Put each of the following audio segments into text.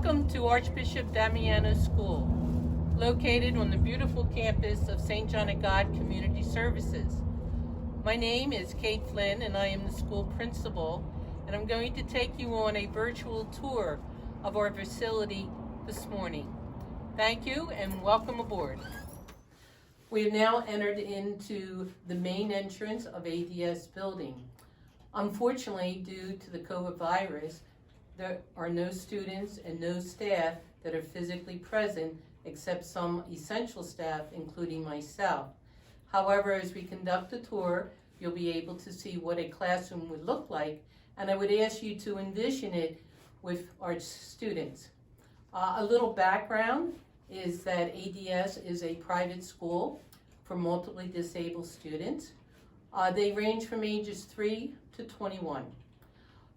Welcome to Archbishop Damiano School, located on the beautiful campus of St. John of God Community Services. My name is Kate Flynn and I am the school principal, and I'm going to take you on a virtual tour of our facility this morning. Thank you and welcome aboard. We have now entered into the main entrance of ADS building. Unfortunately, due to the COVID virus, there are no students and no staff that are physically present except some essential staff, including myself. However, as we conduct the tour, you'll be able to see what a classroom would look like, and I would ask you to envision it with our students. A little background is that ADS is a private school for multiply disabled students. They range from ages 3 to 21.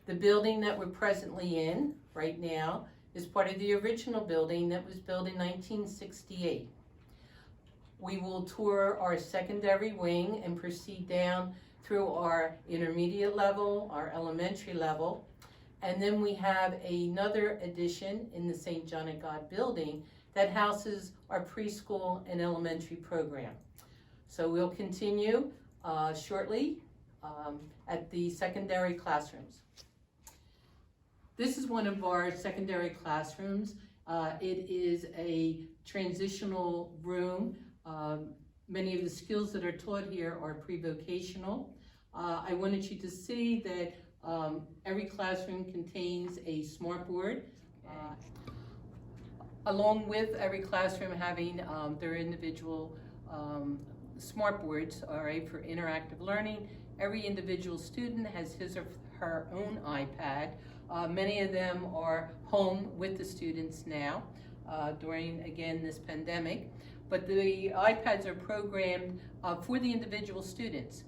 The building that we're presently in right now is part of the original building that was built in 1968. We will tour our secondary wing and proceed down through our intermediate level, our elementary level, and then we have another addition in the St. John of God building that houses our preschool and elementary program. So we'll continue shortly at the secondary classrooms. This is one of our secondary classrooms. It is a transitional room. Many of the skills that are taught here are pre-vocational. I wanted you to see that every classroom contains a smartboard, along with every classroom having their individual smartboards, all right, for interactive learning. Every individual student has his or her own iPad. Many of them are home with the students now during, again, this pandemic. But the iPads are programmed for the individual students.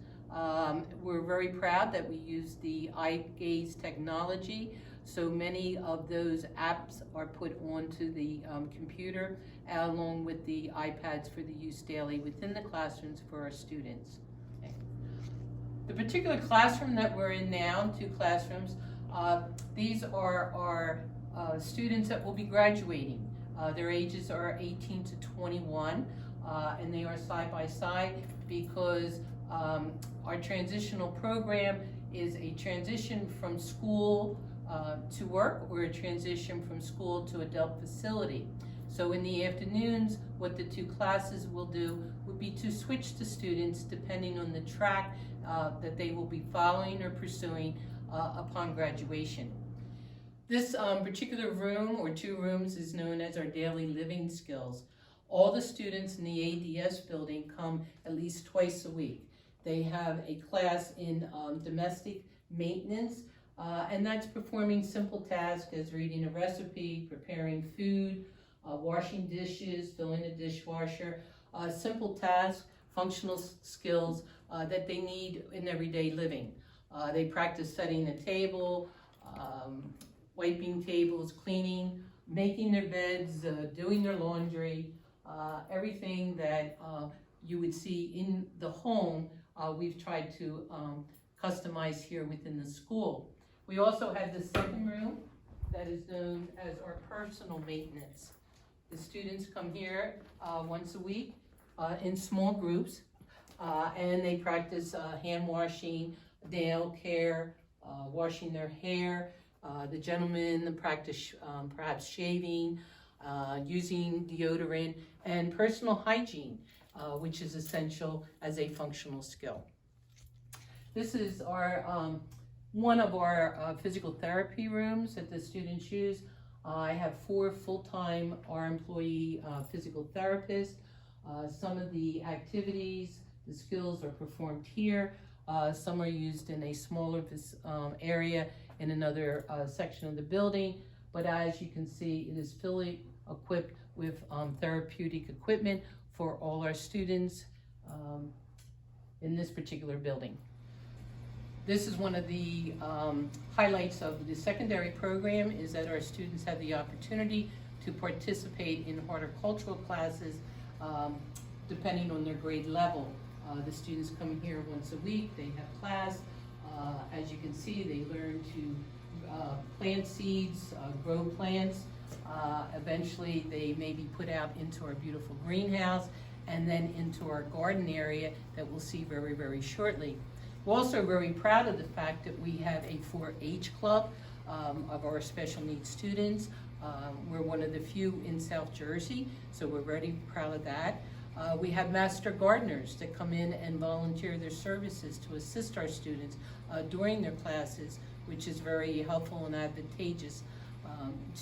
We're very proud that we use the iGaze technology. So many of those apps are put onto the computer along with the iPads for the use daily within the classrooms for our students. Okay. The particular classroom that we're in now, 2 classrooms, these are our students that will be graduating. Their ages are 18 to 21, and they are side by side because our transitional program is a transition from school to work, or a transition from school to adult facility. So in the afternoons, what the 2 classes will do would be to switch the students depending on the track that they will be following or pursuing upon graduation. This particular room or 2 rooms is known as our daily living skills. All the students in the ADS building come at least twice a week. They have a class in domestic maintenance, and that's performing simple tasks as reading a recipe, preparing food, washing dishes, filling a dishwasher, simple tasks, functional skills that they need in everyday living. They practice setting a table, wiping tables, cleaning, making their beds, doing their laundry, everything that you would see in the home, we've tried to customize here within the school. We also have the second room that is known as our personal maintenance. The students come here once a week in small groups, and they practice hand washing, nail care, washing their hair. The gentlemen practice perhaps shaving, using deodorant, and personal hygiene, which is essential as a functional skill. This is our one of our physical therapy rooms that the students use. I have 4 full-time employee physical therapists. Some of the activities, the skills are performed here. Some are used in a smaller area in another section of the building, but as you can see, it is fully equipped with therapeutic equipment for all our students in this particular building. This is one of the highlights of the secondary program, is that our students have the opportunity to participate in horticultural classes depending on their grade level. The students come here once a week, they have class. As you can see, they learn to plant seeds, grow plants. Eventually, they may be put out into our beautiful greenhouse and then into our garden area that we'll see very, very shortly. We're also very proud of the fact that we have a 4-H club of our special needs students. We're one of the few in South Jersey, so we're very proud of that. We have master gardeners that come in and volunteer their services to assist our students during their classes, which is very helpful and advantageous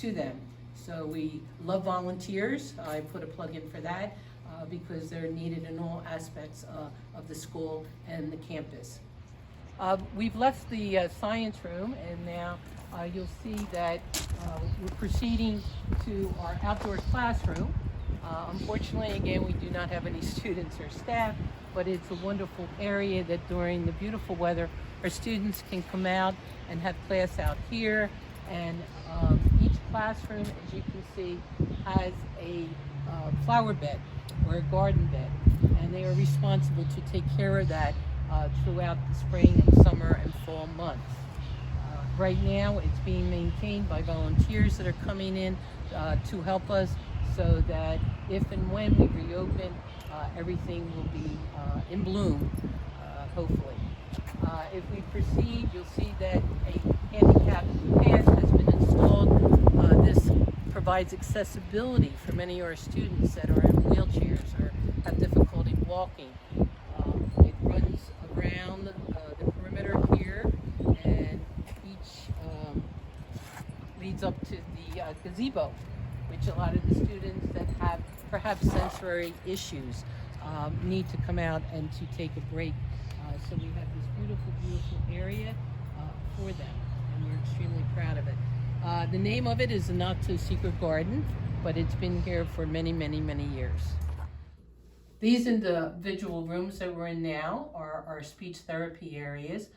to them. So we love volunteers. I put a plug in for that because they're needed in all aspects of the school and the campus. We've left the science room, and now you'll see that we're proceeding to our outdoor classroom. Unfortunately, again, we do not have any students or staff, but it's a wonderful area that during the beautiful weather, our students can come out and have class out here. And each classroom, as you can see, has a flower bed or a garden bed, and they are responsible to take care of that throughout the spring and summer and fall months. Right now, it's being maintained by volunteers that are coming in to help us, so that if and when we reopen, everything will be in bloom, hopefully. If we proceed, you'll see that a handicap path has been installed. This provides accessibility for many of our students that are in wheelchairs or have difficulty walking. It runs around the perimeter here, and each leads up to the gazebo, which a lot of the students that have perhaps sensory issues need to come out and to take a break. So we have this beautiful, beautiful area for them, and we're extremely proud of it. The name of it is the Not So Secret Garden, but it's been here for many, many, many years. These individual rooms that we're in now are our speech therapy areas.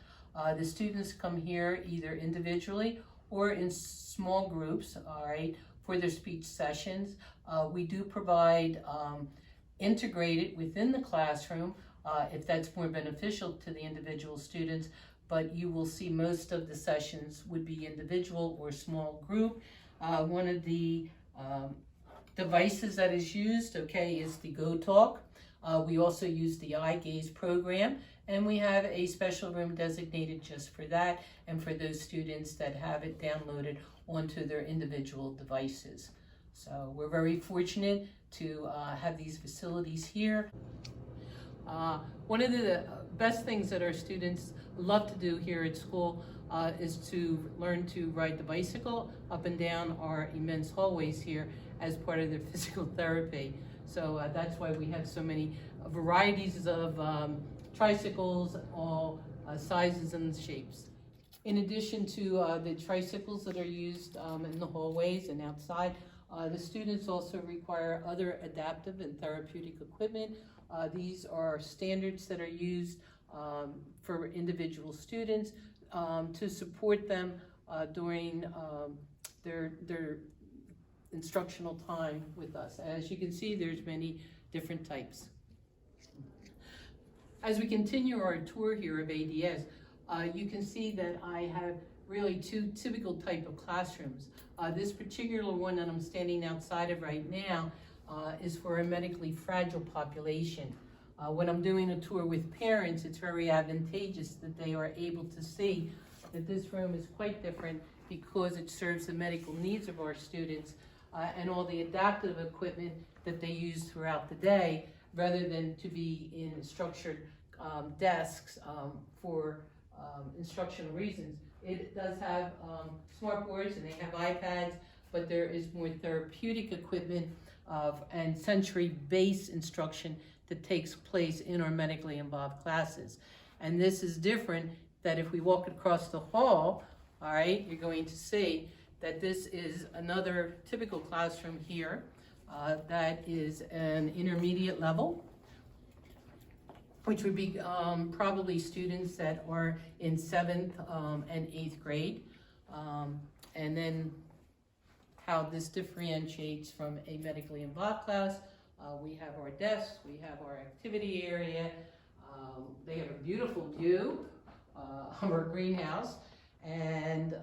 The students come here either individually or in small groups, all right, for their speech sessions. We do provide integrated within the classroom if that's more beneficial to the individual students, but you will see most of the sessions would be individual or small group. One of the devices that is used, okay, is the GoTalk. We also use the iGaze program, and we have a special room designated just for that and for those students that have it downloaded onto their individual devices. So we're very fortunate to have these facilities here. One of the best things that our students love to do here at school is to learn to ride the bicycle up and down our immense hallways here as part of their physical therapy. So that's why we have so many varieties of tricycles, all sizes and shapes. In addition to the tricycles that are used in the hallways and outside, the students also require other adaptive and therapeutic equipment. These are standards that are used for individual students to support them during their instructional time with us. As you can see, there's many different types. As we continue our tour here of ADS, you can see that I have really two typical type of classrooms. This particular one that I'm standing outside of right now is for a medically fragile population. When I'm doing a tour with parents, it's very advantageous that they are able to see that this room is quite different because it serves the medical needs of our students and all the adaptive equipment that they use throughout the day, rather than to be in structured desks for instructional reasons. It does have smart boards and they have iPads, but there is more therapeutic equipment and sensory-based instruction that takes place in our medically involved classes. And this is different that if we walk across the hall, all right, you're going to see that this is another typical classroom here that is an intermediate level, which would be probably students that are in 7th and 8th grade. And then how this differentiates from a medically involved class. We have our desks, we have our activity area. They have a beautiful view of our greenhouse. And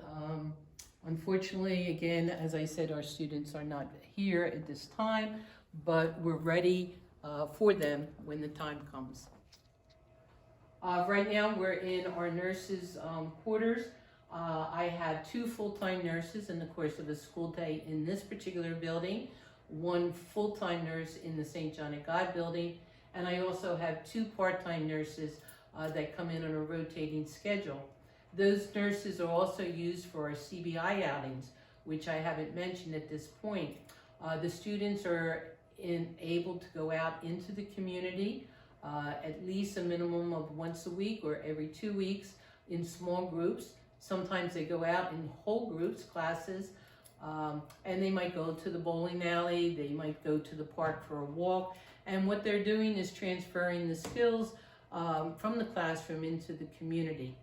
Unfortunately, again, as I said, our students are not here at this time, but we're ready for them when the time comes. Right now, we're in our nurses' quarters. I have 2 full-time nurses in the course of a school day in this particular building, 1 full-time nurse in the St. John of God building, and I also have 2 part-time nurses that come in on a rotating schedule. Those nurses are also used for our CBI outings, which I haven't mentioned at this point. The students are able to go out into the community at least a minimum of once a week or every 2 weeks in small groups. Sometimes they go out in whole groups, classes, and they might go to the bowling alley, they might go to the park for a walk, and what they're doing is transferring the skills from the classroom into the community.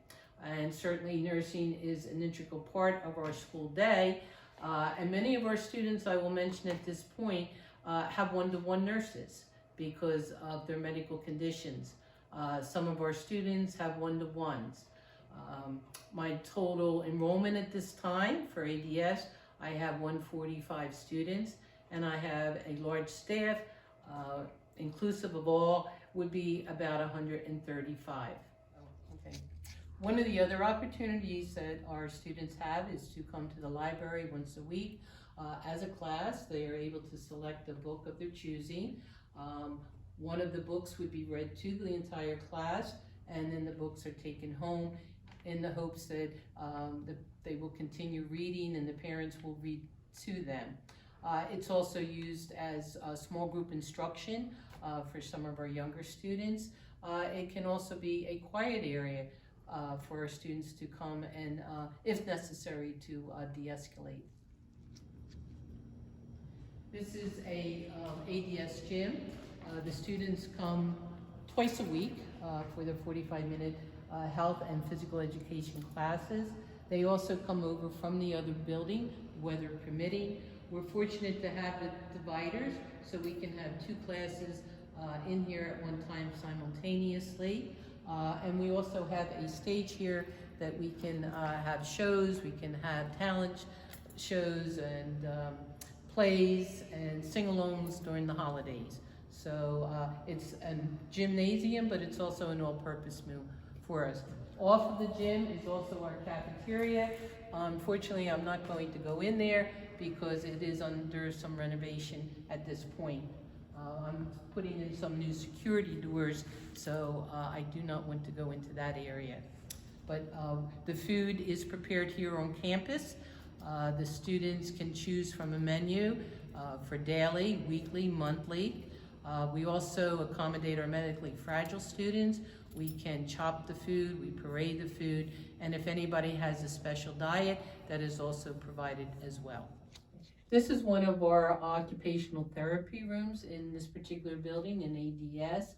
And certainly nursing is an integral part of our school day, and many of our students, I will mention at this point, have one-to-one nurses because of their medical conditions. Some of our students have one-to-ones. My total enrollment at this time for ADS, I have 145 students, and I have a large staff, inclusive of all, would be about 135. Okay. One of the other opportunities that our students have is to come to the library once a week. As a class, they are able to select a book of their choosing. One of the books would be read to the entire class, and then the books are taken home in the hopes that they will continue reading and the parents will read to them. It's also used as a small group instruction for some of our younger students. It can also be a quiet area for our students to come and, if necessary, to de-escalate. This is a ADS gym. The students come twice a week for their 45-minute health and physical education classes. They also come over from the other building, weather permitting. We're fortunate to have the dividers so we can have 2 classes in here at one time simultaneously. And we also have a stage here that we can have shows, we can have talent shows and plays and sing-alongs during the holidays. So it's a gymnasium, but it's also an all-purpose room for us. Off of the gym is also our cafeteria. Unfortunately, I'm not going to go in there because it is under some renovation at this point. I'm putting in some new security doors, so I do not want to go into that area. But the food is prepared here on campus. The students can choose from a menu for daily, weekly, monthly. We also accommodate our medically fragile students. We can chop the food, we parade the food, and if anybody has a special diet, that is also provided as well. This is one of our occupational therapy rooms in this particular building in ADS.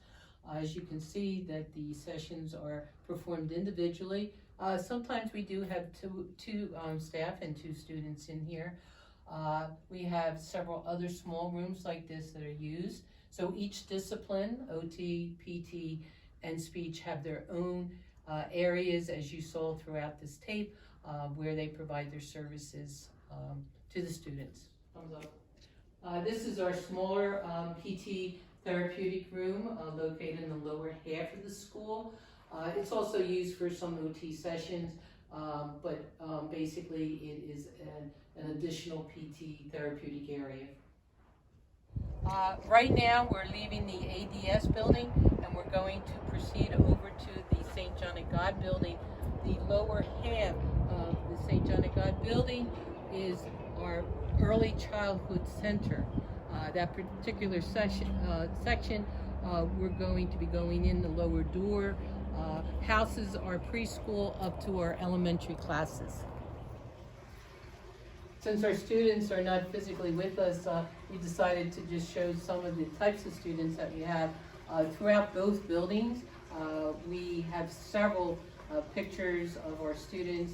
As you can see that the sessions are performed individually. Sometimes we do have two staff and 2 students in here. We have several other small rooms like this that are used. So each discipline, OT, PT, and speech have their own areas, as you saw throughout this tape, where they provide their services to the students. Thumbs up. This is our smaller PT therapeutic room located in the lower half of the school. It's also used for some OT sessions, but basically it is an additional PT therapeutic area. Right now we're leaving the ADS building and we're going to proceed over to the St. John of God building. The lower half of the St. John of God building is our Early Childhood Center. That particular section, we're going to be going in the lower door. Houses our preschool up to our elementary classes. Since our students are not physically with us, we decided to just show some of the types of students that we have throughout both buildings. We have several pictures of our students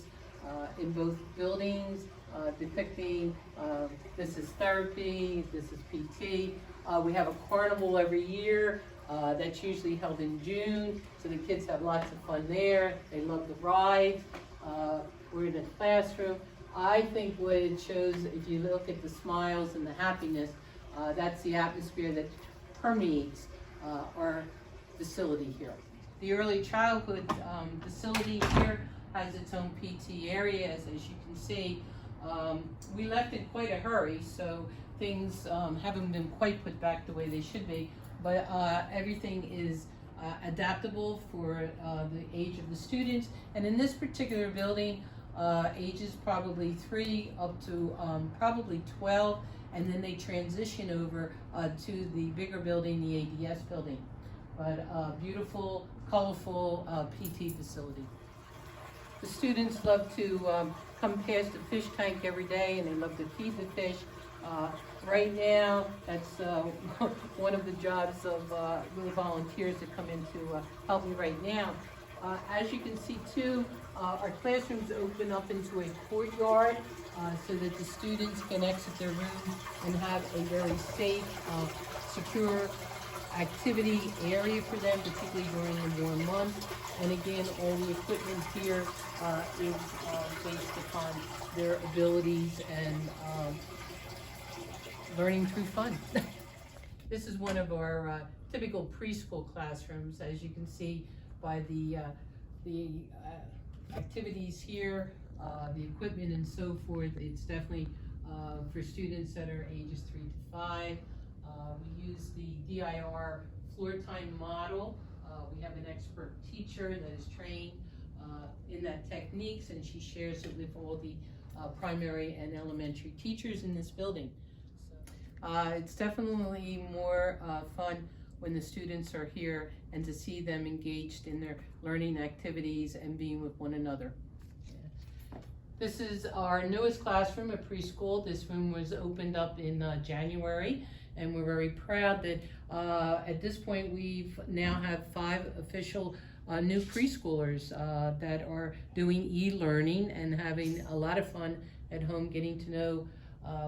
in both buildings depicting this is therapy, this is PT. We have a carnival every year that's usually held in June, so the kids have lots of fun there. They love the rides. We're in a classroom. I think what it shows, if you look at the smiles and the happiness, that's the atmosphere that permeates our facility here. The early childhood facility here has its own PT area, as you can see. We left in quite a hurry, so things haven't been quite put back the way they should be, but everything is adaptable for the age of the students. And in this particular building, ages probably 3 up to probably 12, and then they transition over to the bigger building, the ADS building. But beautiful, colorful PT facility. The students love to come past the fish tank every day, and they love to feed the fish. Right now, that's one of the jobs of little volunteers that come in to help me right now. As you can see too, our classrooms open up into a courtyard so that the students can exit their room and have a very safe, secure activity area for them, particularly during the warm months. And again, all the equipment here is based upon their abilities and learning through fun. This is one of our typical preschool classrooms, as you can see by the activities here, the equipment and so forth. It's definitely for students that are ages 3 to 5. We use the DIR floor time model. We have an expert teacher that is trained in that techniques, and she shares it with all the primary and elementary teachers in this building. So, it's definitely more fun when the students are here and to see them engaged in their learning activities and being with one another. This is our newest classroom at preschool. This room was opened up in January, and we're very proud that at this point we now have 5 official new preschoolers that are doing e-learning and having a lot of fun at home, getting to know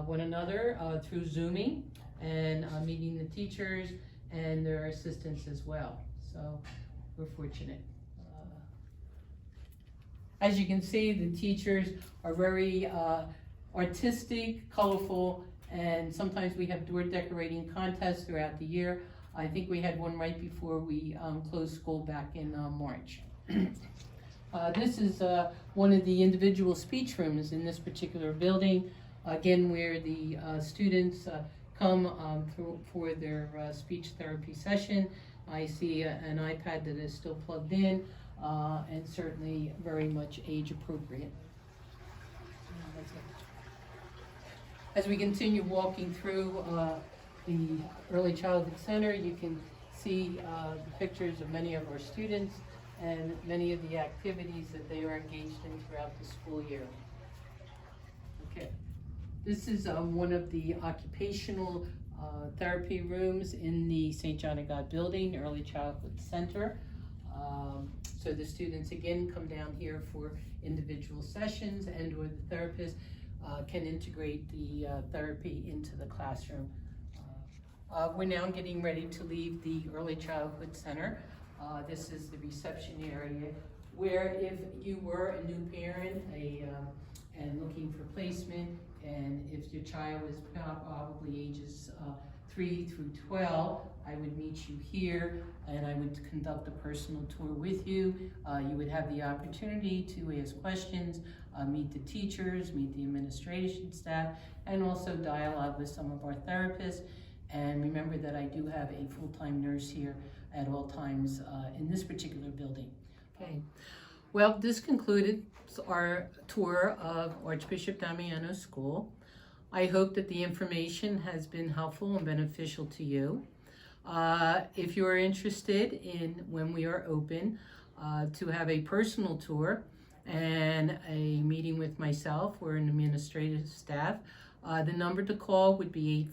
one another through Zooming and meeting the teachers and their assistants as well. So we're fortunate. As you can see, the teachers are very artistic, colorful, and sometimes we have door decorating contests throughout the year. I think we had one right before we closed school back in March. This is one of the individual speech rooms in this particular building, again, where the students come for their speech therapy session. I see an iPad that is still plugged in, and certainly very much age appropriate. As we continue walking through the Early Childhood Center, you can see the pictures of many of our students and many of the activities that they are engaged in throughout the school year. Okay, this is one of the occupational therapy rooms in the St. John of God building, Early Childhood Center. So the students again come down here for individual sessions, and or the therapist can integrate the therapy into the classroom. We're now getting ready to leave the Early Childhood Center. This is the reception area where if you were a new parent and looking for placement, and if your child was probably ages 3 through 12, I would meet you here and I would conduct a personal tour with you. You would have the opportunity to ask questions, meet the teachers, meet the administration staff, and also dialogue with some of our therapists. And remember that I do have a full-time nurse here at all times in this particular building. Okay. Well, this concluded our tour of Archbishop Damiano School. I hope that the information has been helpful and beneficial to you. If you're interested in, when we are open, to have a personal tour and a meeting with myself or an administrative staff, the number to call would be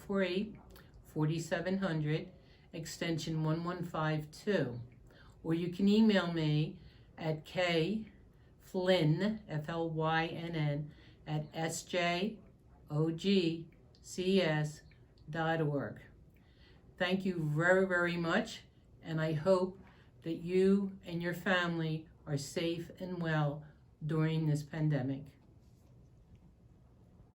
848-4700, extension 1152. Or you can email me at kflynn, F-L-Y-N-N, at sjogcs.org. Thank you very, very much, and I hope that you and your family are safe and well during this pandemic.